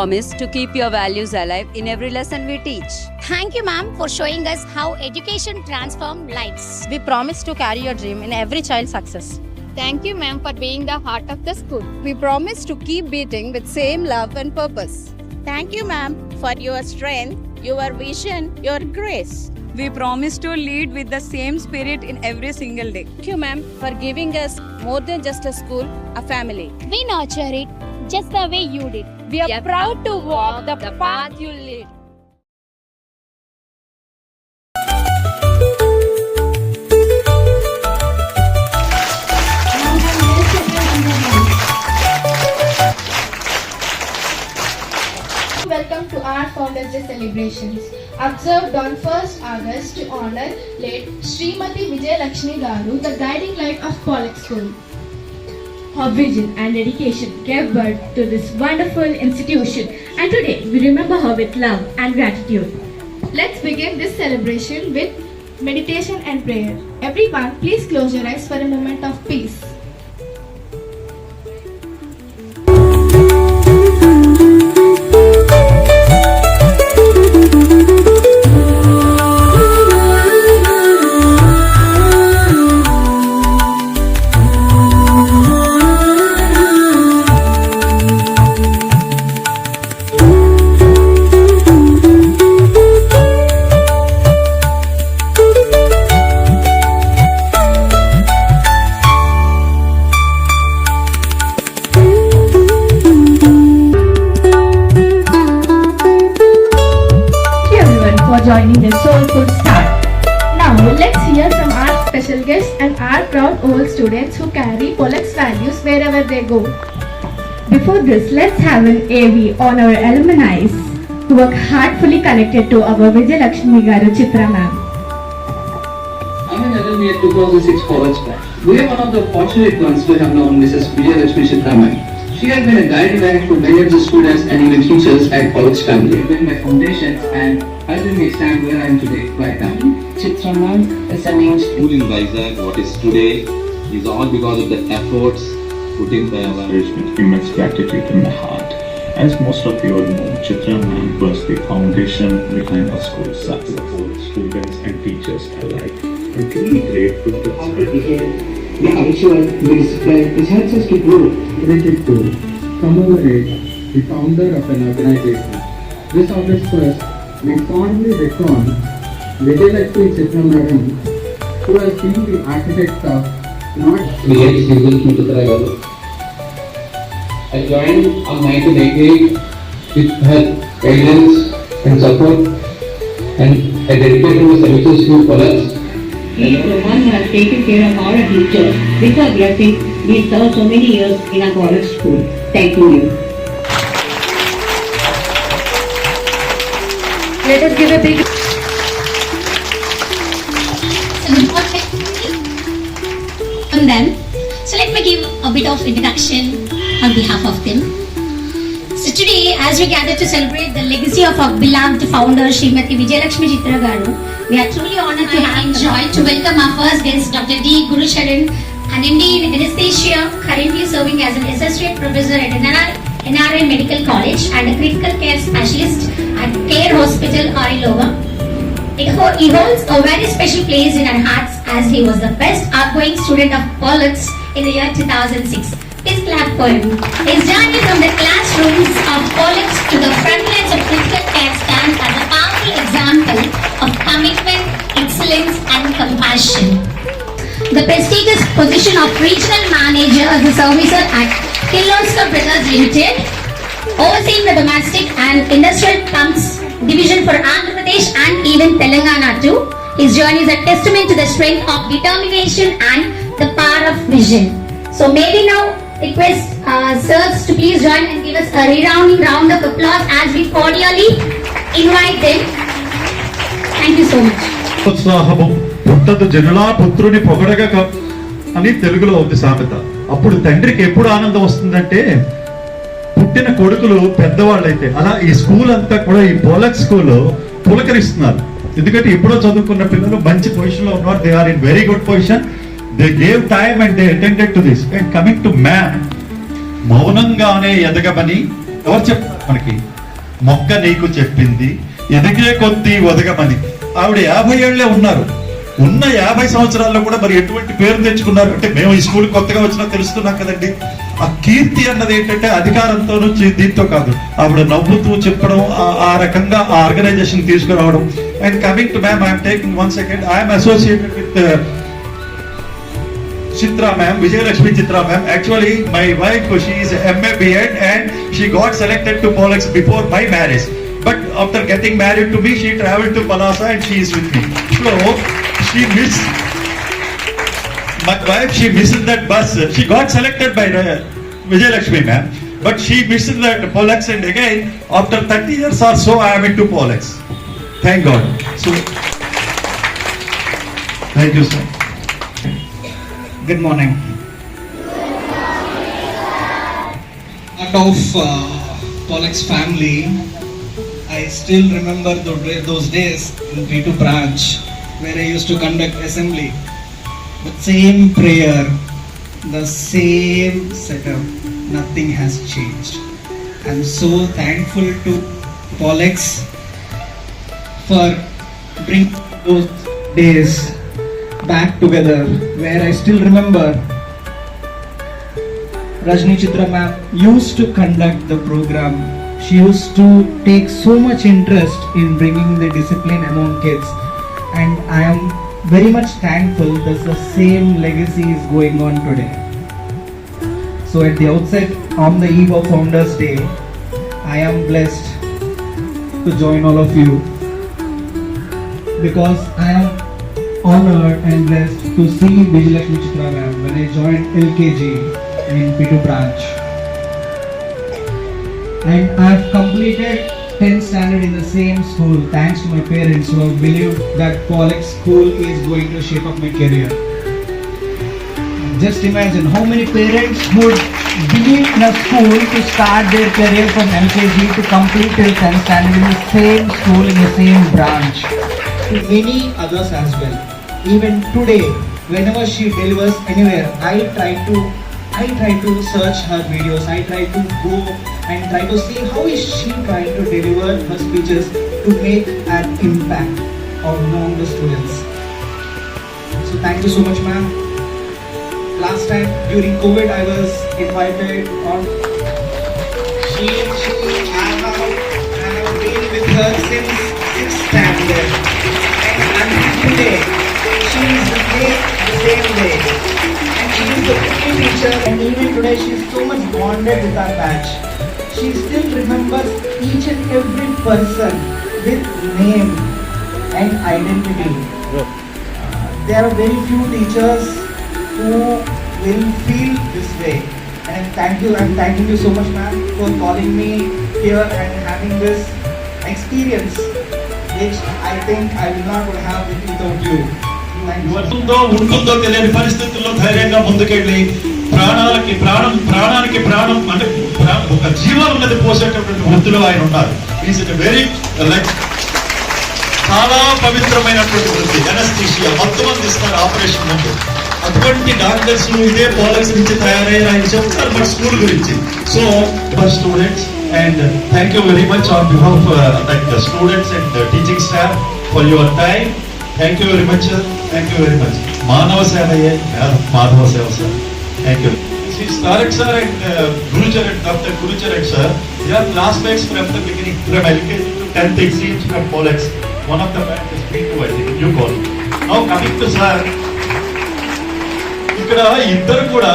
promise to keep your values alive in every lesson we teach. Thank you, ma'am, for showing us how education transforms lives. We promise to carry your dream in every child's success. Thank you, ma'am, for being the heart of the school. We promise to keep beating with same love and purpose. Thank you, ma'am, for your strength, your vision, your grace. We promise to lead with the same spirit in every single day. Thank you, ma'am, for giving us more than just a school, a family. We nurture it just the way you did. We are proud to walk the path you lead. Welcome to our Founders Day celebrations, observed on 1st August to honor late Srimati Vijay Lakshmi Garu, the guiding light of Pollock School. Her vision and dedication gave birth to this wonderful institution, and today we remember her with love and gratitude. Let's begin this celebration with meditation and prayer. Everyone, please close your eyes for a moment of peace. Joining the soulful start. Now let's hear from our special guests and our proud old students who carry Pollock's values wherever they go. Before this, let's have an AV on our alumni who work heartfully connected to our Vijay Lakshmi Garu Chitra ma'am. I'm an alumni at 2006 Pollock's batch. We are one of the fortunate ones to have known Mrs. Vijay Lakshmi Chitra ma'am. She has been a guiding light for many of the students and even teachers at Pollock's family. Built my foundations and helping me stand where I am today, right now. Chitra ma'am is a name. School in Vizag, what is today, is all because of the efforts put in by our with immense gratitude in my heart. As most of you all know, Chitra ma'am was the foundation behind our school's success. Students and teachers alike. I'm truly grateful to her. The actual discipline which helps us to grow. Related to commemorate the founder of an organization. This August 1st, we fondly reckon Vijay Lakshmi Chitra madam, who has been the architect of not Vijay Lakshmi Chitra Garu. I joined on 1988 with her guidance and support, and I dedicated my services to Pollock's. He is the one who has taken care of our teachers. With her blessing, we served so many years in our Pollock school. Thank you. Let us give a big On them. So let me give a bit of introduction on behalf of them. So today, as we gather to celebrate the legacy of our beloved founder, Srimati Vijay Lakshmi Chitra Garu, we are truly honored to have joy to welcome our first guest, Dr. D. Gurucharan, an MD in anesthesia, currently serving as an associate professor at NRI Medical College and a critical care specialist at Care Hospital, Arilova. He holds a very special place in our hearts as he was the best outgoing student of Pollock's in the year 2006. Please clap for him. His journey from the classrooms of Pollock's to the front lines of critical care stands as a powerful example of commitment, excellence and compassion. The prestigious position of Regional Manager as a Servicer at Kirloskar Brothers Limited, overseeing the domestic and industrial pumps division for Andhra Pradesh and even Telangana too. His journey is a testament to the strength of determination and the power of vision. So may we now request sirs to please join and give us a resounding round of applause as we cordially invite them. Thank you so much. ఉత్సాహము పుట్టదు జనులా పుత్రుని పొగడగా అని తెలుగులో ఉంది సామెత. అప్పుడు తండ్రికి ఎప్పుడు ఆనందం వస్తుందంటే పుట్టిన కొడుకులు పెద్దవాళ్ళైతే. అలా ఈ స్కూల్ అంతా కూడా ఈ పోలక్ స్కూల్ పులకరిస్తున్నారు. ఎందుకంటే ఎప్పుడో చదువుకున్న పిల్లలు మంచి పొజిషన్ లో ఉన్నారు. They are in very good position. They gave time and they attended to this. And coming to ma'am, మౌనంగానే ఎదగమని ఎవరు చెప్తారు మనకి? మొక్క నీకు చెప్పింది ఎదిగే కొద్దీ ఒదగమని. ఆవిడ 50 ఏళ్లే ఉన్నారు. ఉన్న 50 సంవత్సరాల్లో కూడా మరి ఎటువంటి పేరు తెచ్చుకున్నారు అంటే మేము ఈ స్కూల్ కొత్తగా వచ్చినా తెలుస్తున్నాం కదండి. ఆ కీర్తి అన్నది ఏంటంటే అధికారంతో దీంతో కాదు, ఆవిడ నవ్వుతూ చెప్పడం, ఆ రకంగా ఆ ఆర్గనైజేషన్ తీసుకురావడం. And coming to ma'am, I'm taking 1 second. I'm associated with Chitra ma'am, Vijayalakshmi Chitra ma'am. Actually, my wife, she is MA B.Ed and she got selected to Polex before my marriage. But after getting married to me, she traveled to Palasa and she is with me. So, she missed, my wife, she missed that bus. She got selected by Vijayalakshmi ma'am. But she missed that Polex, and again, after 30 years or so, I am into Polex. Thank God. So, thank you, sir. Good morning. Part of Polex family, I still remember those days in P2 branch where I used to conduct assembly. The same prayer, the same setup, nothing has changed. I'm so thankful to Polex for bringing those days back together, where I still remember Rajni Chitra ma'am used to conduct the program. She used to take so much interest in bringing the discipline among kids, and I am very much thankful that the same legacy is going on today. So at the outset, on the eve of Founders Day, I am blessed to join all of you, because I am honored and blessed to see Vijayalakshmi Chitra ma'am when I joined LKG in P2 branch. And I have completed 10th standard in the same school thanks to my parents who have believed that Polex school is going to shape up my career. Just imagine how many parents would believe in a school to start their career from LKG to complete till 10th standard in the same school in the same branch. To many others as well. Even today, whenever she delivers anywhere, I try to search her videos. I try to go and try to see how is she trying to deliver her speeches to make an impact among the students. So thank you so much, ma'am. Last time during COVID, I was invited on. I have been with her since 6th standard, and today she is the same way. And she is the only teacher, and even today she is so much bonded with our batch. She still remembers each and every person with name and identity. There are very few teachers who will feel this way. And I'm thanking you so much, ma'am, for calling me here and having this experience, which I think I will not have it without you. ఉంటుందో తెలియని పరిస్థితుల్లో ధైర్యంగా ముందుకెళ్ళి ప్రాణానికి ప్రాణం అంటే ఒక జీవం ఉన్నది పోసేటటువంటి వృత్తిలో ఆయన ఉన్నారు. ఈజ్ ఇట్ వెరీ లైక్ చాలా పవిత్రమైనటువంటి వృత్తి. అనస్థీషియా మొత్తం అందిస్తారు ఆపరేషన్ ముందు. అటువంటి డాక్టర్స్ ఇదే పాలక్స్ నుంచి తయారయ్యారు. ఆయన చెప్తారు మన స్కూల్ గురించి. So for students and thank you very much on behalf like the students and teaching staff for your time. Thank you very much, sir. Thank you very much. Manava Sevaye, Madhava Seva, sir. Thank you. Sri Tarak sir and Gurucharan, Dr. Gurucharan sir, they are classmates from the beginning, from LKG to 10th, it seems, from Polex. One of the branch is P2, I think, you call. Now coming to sir, ఇక్కడ ఇద్దరు కూడా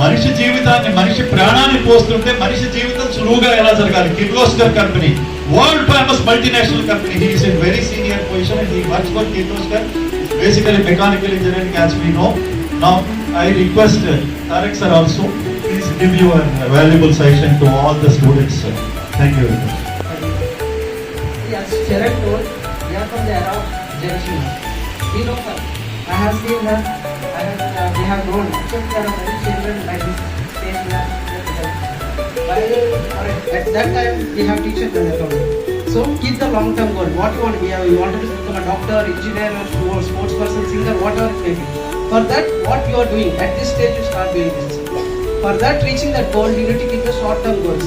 మనిషి జీవితాన్ని, మనిషి ప్రాణాన్ని పోస్తుంటే మనిషి జీవితం సులువుగా ఎలా జరగాలి. Kirloskar company, world famous multinational company. He is in very senior position and he works for Kirloskar. Basically mechanical engineering, as we know. Now I request Tarak sir also, please give you a valuable session to all the students, sir. Thank you very much. Yes, Charan told, we are from the era of Jayashree. We know her. I have seen her. We have grown. Actually, there are many children like this. Same class. At that time, we have teachers in the company. So keep the long-term goal. What you want to be? You want to become a doctor, engineer, or sports person, singer, whatever it may be. For that, what you are doing at this stage, you start doing this. For that, reaching that goal, you need to keep the short-term goals.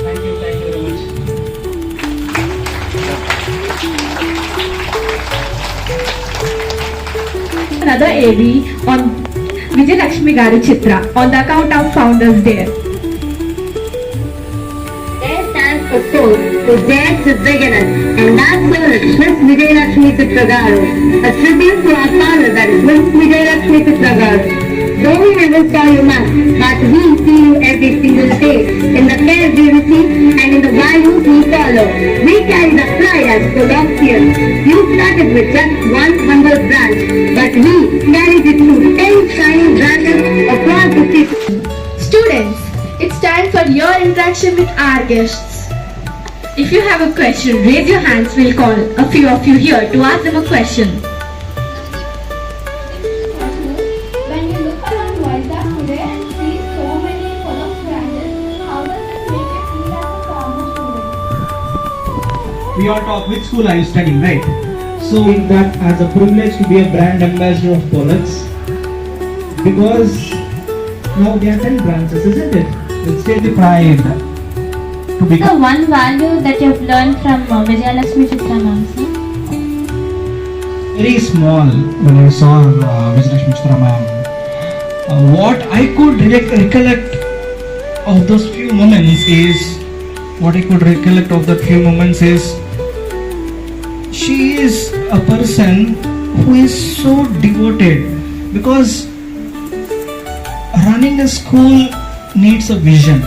Thank you very much. another AV on Vijay Lakshmi Garu Chitra on the account of Founders Day. There stands for soul to Jai Siddhaganan, and that soul is Miss Vijay Lakshmi Chitra Garu, a tribute to our father, that is Miss Vijay Lakshmi Chitra Garu. Though we never saw you much, but we see you every single day in the care we receive and in the values we follow. We carry the pride as Colossians. You started with just one humble branch, but we carried it to 10 shining branches across the city. Students, it's time for your interaction with our guests. If you have a question, raise your hands. We'll call a few of you here to ask them a question. When you look around Vizag today and see so many Pollux branches, how does it make you feel as a former student? We all talk which school are you studying, right? So in that as a privilege to be a brand ambassador of Pollux, because now there are 10 branches, isn't it? It's really pride to be. The one value that you've learned from Vijay Lakshmi Chitra ma'am, sir? Very small when I saw Vijay Lakshmi Chitra ma'am. What I could recollect of those few moments is, she is a person who is so devoted, because running a school needs a vision.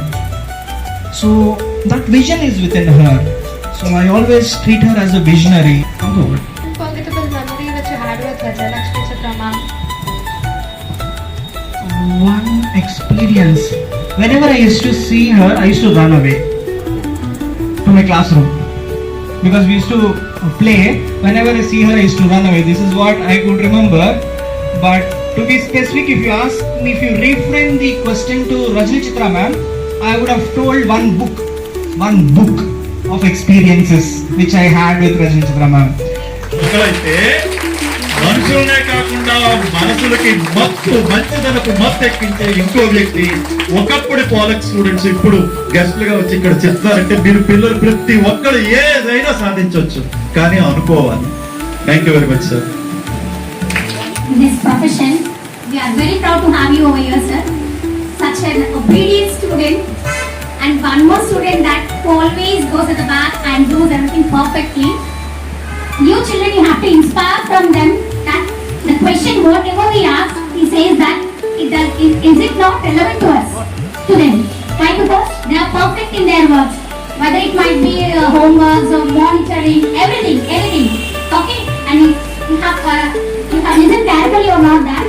So that vision is within her. So I always treat her as a visionary. Unforgettable memory that you had with Vijay Lakshmi Chitra ma'am. One experience. Whenever I used to see her, I used to run away to my classroom, because we used to play. Whenever I see her, I used to run away. This is what I could remember. But to be specific, if you ask me, if you reframe the question to Rajni Chitra ma'am, I would have told one book of experiences which I had with Rajni Chitra ma'am. ఒకరైతే మనుషులనే కాకుండా మనసులకి మంచిదనకు మత్తు ఎక్కించే ఇంకో వ్యక్తి ఒకప్పుడు palak students ఇప్పుడు గెస్ట్లుగా వచ్చి ఇక్కడ చెప్తారంటే మీరు పిల్లలు ప్రతి ఒక్కరు ఏదైనా సాధించవచ్చు, కానీ అనుకోవాలి. Thank you very much sir. In this profession, we are very proud to have you over here, sir. Such an obedient student, and one more student that always goes at the back and does everything perfectly. You children, you have to inspire from them that the question, whatever we ask, he says that is it not relevant to us, to them? Why? Because they are perfect in their works, whether it might be homeworks or monitoring, everything. Okay, and you have listened carefully about that.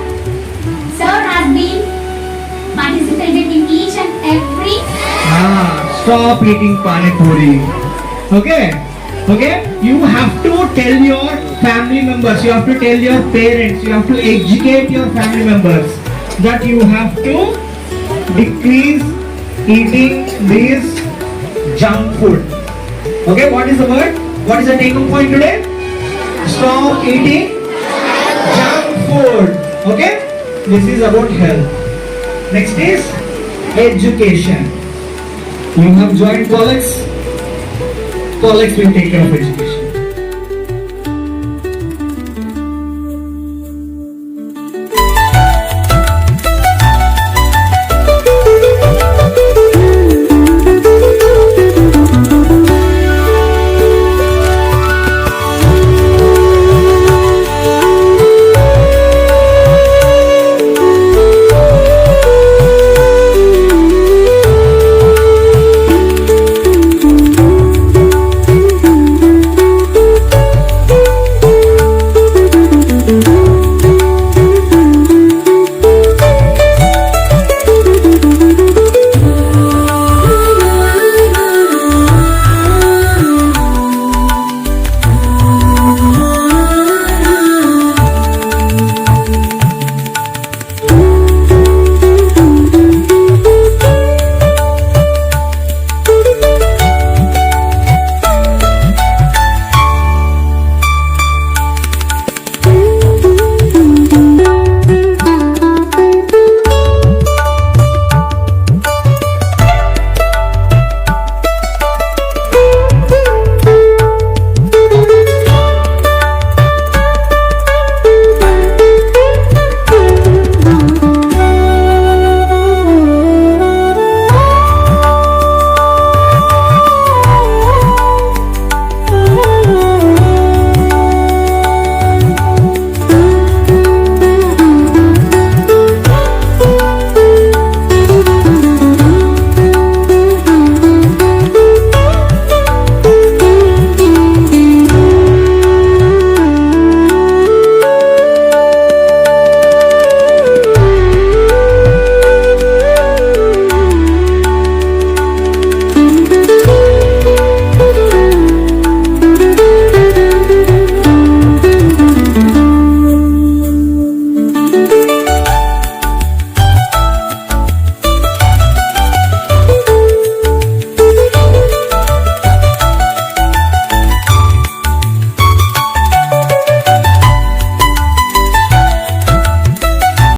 Sir has been participated in each and every. Stop eating pani puri. Okay. You have to tell your family members, you have to tell your parents, you have to educate your family members that you have to decrease eating this junk food. Okay, what is the word? What is the take-home point today? Stop eating junk food. Okay, this is about health. Next is education. You have joined Pollux will take care of education.